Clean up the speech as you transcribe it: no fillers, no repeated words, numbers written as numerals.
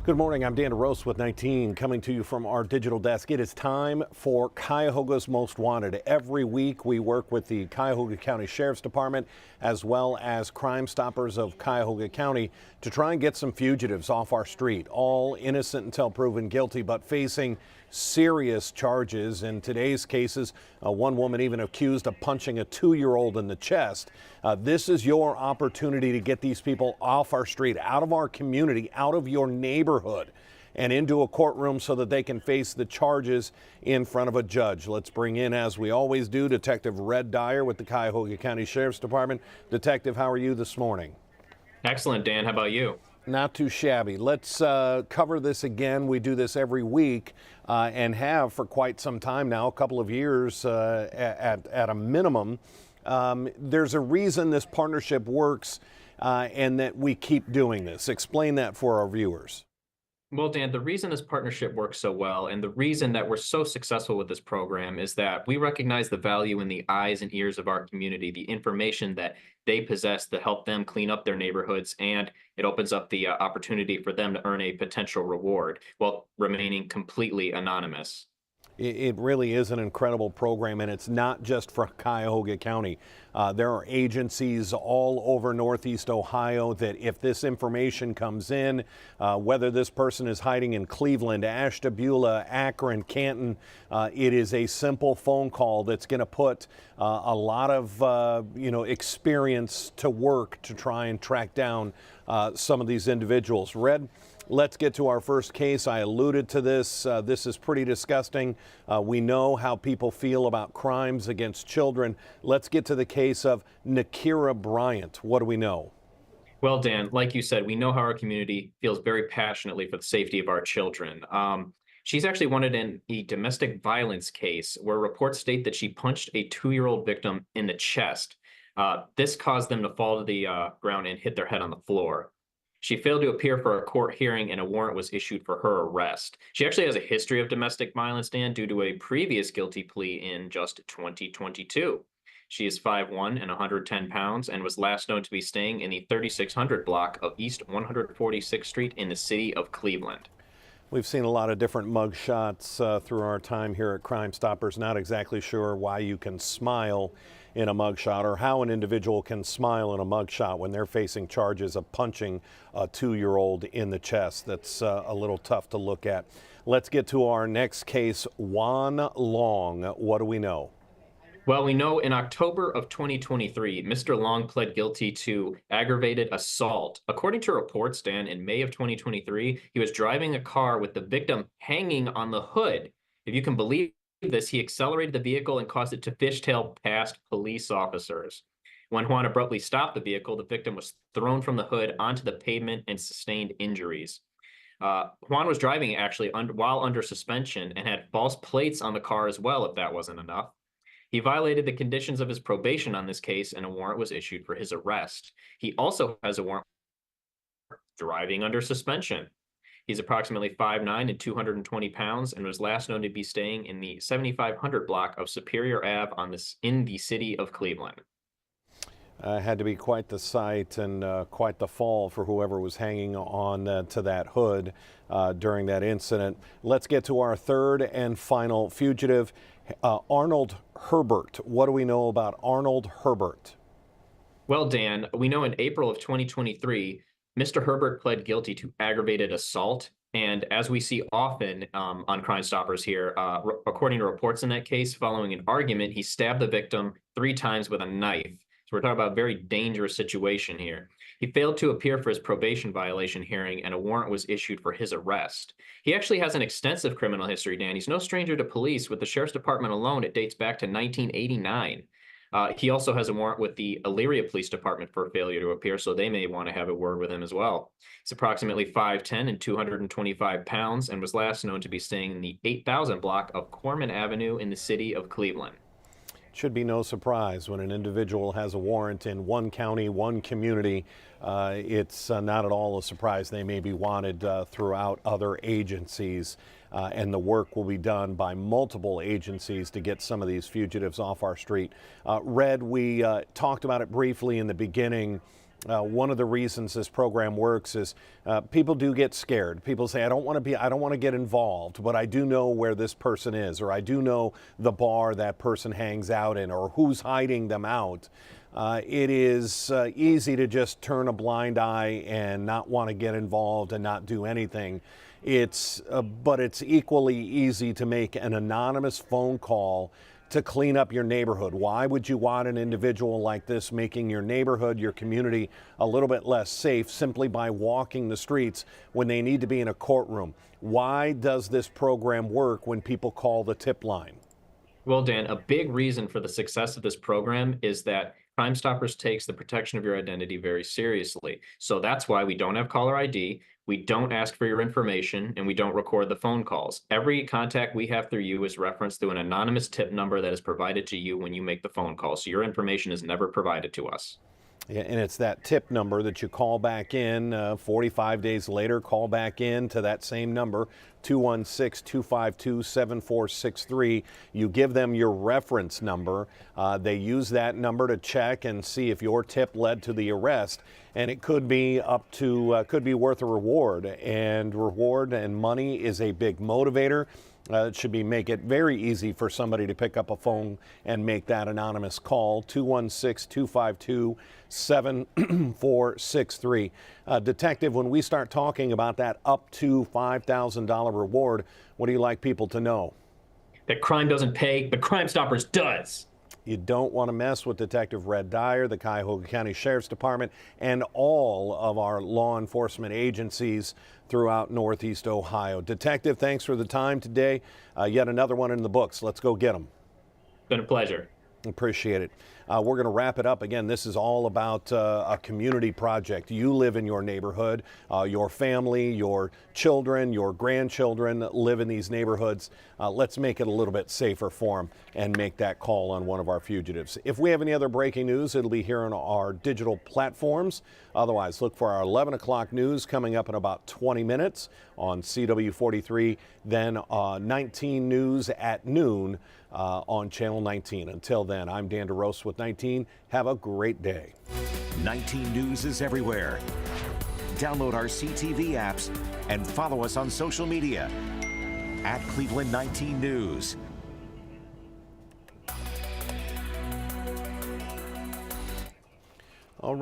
Good morning. I'm Dan DeRose with 19, coming to you from our digital desk. It is time for Cuyahoga's Most Wanted. Every week we work with the Cuyahoga County Sheriff's Department as well as Crime Stoppers of Cuyahoga County to try and get some fugitives off our street, all innocent until proven guilty, but facing serious charges. In today's cases, one woman even accused of punching a 2-year-old in the chest. This is your opportunity to get these people off our street, out of our community, out of your neighborhood, and into a courtroom so that they can face the charges in front of a judge. Let's bring in, as we always do, Detective Red Dyer with the Cuyahoga County Sheriff's Department. Detective, how are you this morning? Excellent, Dan. How about you? Not too shabby. Let's cover this again. We do this every week and have for quite some time now, a couple of years at a minimum. There's a reason this partnership works and that we keep doing this. Explain that for our viewers. Well, Dan, the reason this partnership works so well and the reason that we're so successful with this program is that we recognize the value in the eyes and ears of our community, the information that they possess to help them clean up their neighborhoods, and it opens up the opportunity for them to earn a potential reward while remaining completely anonymous. It really is an incredible program, and it's not just for Cuyahoga County. There are agencies all over Northeast Ohio that if this information comes in, whether this person is hiding in Cleveland, Ashtabula, Akron, Canton, it is a simple phone call that's going to put a lot of experience to work to try and track down some of these individuals. Red, let's get to our first case. I alluded to this. This is pretty disgusting. We know how people feel about crimes against children. Let's get to the case of Nikira Bryant. What do we know? Well, Dan, like you said, we know how our community feels very passionately for the safety of our children. She's actually wanted in a domestic violence case where reports state that she punched a 2-year-old victim in the chest. This caused them to fall to the ground and hit their head on the floor. She failed to appear for a court hearing and a warrant was issued for her arrest. She actually has a history of domestic violence, Dan, due to a previous guilty plea in just 2022. She is 5'1" and 110 pounds and was last known to be staying in the 3600 block of East 146th Street in the city of Cleveland. We've seen a lot of different mug shots through our time here at Crime Stoppers. Not exactly sure why you can smile in a mugshot or how an individual can smile in a mugshot when they're facing charges of punching a 2-year-old in the chest. That's a little tough to look at. Let's get to our next case, Juan Long. What do we know? Well, we know in October of 2023, Mr. Long pled guilty to aggravated assault. According to reports, Dan, in May of 2023, he was driving a car with the victim hanging on the hood. If you can believe this, he accelerated the vehicle and caused it to fishtail past police officers. When Juan abruptly stopped the vehicle, the victim was thrown from the hood onto the pavement and sustained injuries. Juan was driving actually while under suspension and had false plates on the car as well, if that wasn't enough. He violated the conditions of his probation on this case, and a warrant was issued for his arrest. He also has a warrant for driving under suspension. He's approximately 5'9" and 220 pounds and was last known to be staying in the 7500 block of Superior Ave in the city of Cleveland. Had to be quite the sight and quite the fall for whoever was hanging on to that hood during that incident. Let's get to our third and final fugitive, Arnold Herbert. What do we know about Arnold Herbert? Well, Dan, we know in April of 2023, Mr. Herbert pled guilty to aggravated assault. And as we see often on Crime Stoppers here, according to reports in that case, following an argument, he stabbed the victim 3 times with a knife. So we're talking about a very dangerous situation here. He failed to appear for his probation violation hearing, and a warrant was issued for his arrest. He actually has an extensive criminal history, Dan. He's no stranger to police. With the Sheriff's Department alone, it dates back to 1989. He also has a warrant with the Elyria Police Department for failure to appear, so they may want to have a word with him as well. He's approximately 5'10" and 225 pounds and was last known to be staying in the 8000 block of Corman Avenue in the city of Cleveland. Should be no surprise when an individual has a warrant in one county, one community. It's not at all a surprise they may be wanted throughout other agencies, and the work will be done by multiple agencies to get some of these fugitives off our street. Red, we talked about it briefly in the beginning. One of the reasons this program works is people do get scared. People say, I don't want to get involved, but I do know where this person is, or I do know the bar that person hangs out in, or who's hiding them out. It is easy to just turn a blind eye and not want to get involved and not do anything. But it's equally easy to make an anonymous phone call to clean up your neighborhood. Why would you want an individual like this making your neighborhood, your community, a little bit less safe simply by walking the streets when they need to be in a courtroom? Why does this program work when people call the tip line? Well, Dan, a big reason for the success of this program is that Crime Stoppers takes the protection of your identity very seriously. So that's why we don't have caller ID, we don't ask for your information, and we don't record the phone calls. Every contact we have through you is referenced through an anonymous tip number that is provided to you when you make the phone call. So your information is never provided to us. Yeah, and it's that tip number that you call back in 45 days later, call back in to that same number, 216-252-7463. You give them your reference number. They use that number to check and see if your tip led to the arrest. And it could be could be worth a reward. And reward and money is a big motivator. It should make it very easy for somebody to pick up a phone and make that anonymous call, 216-252-7463. Detective, when we start talking about that up to $5,000 reward, what do you like people to know? That crime doesn't pay, but Crime Stoppers does. You don't want to mess with Detective Red Dyer, the Cuyahoga County Sheriff's Department, and all of our law enforcement agencies throughout Northeast Ohio. Detective, thanks for the time today. Yet another one in the books. Let's go get them. Been a pleasure. Appreciate it. We're going to wrap it up. Again, this is all about a community project. You live in your neighborhood. Your family, your children, your grandchildren live in these neighborhoods. Let's make it a little bit safer for them and make that call on one of our fugitives. If we have any other breaking news, it'll be here on our digital platforms. Otherwise, look for our 11 o'clock news coming up in about 20 minutes on CW43, then 19 news at noon on Channel 19. Until then, I'm Dan DeRose with 19. Have a great day. 19 News is everywhere. Download our CTV apps and follow us on social media at Cleveland 19 News. All right.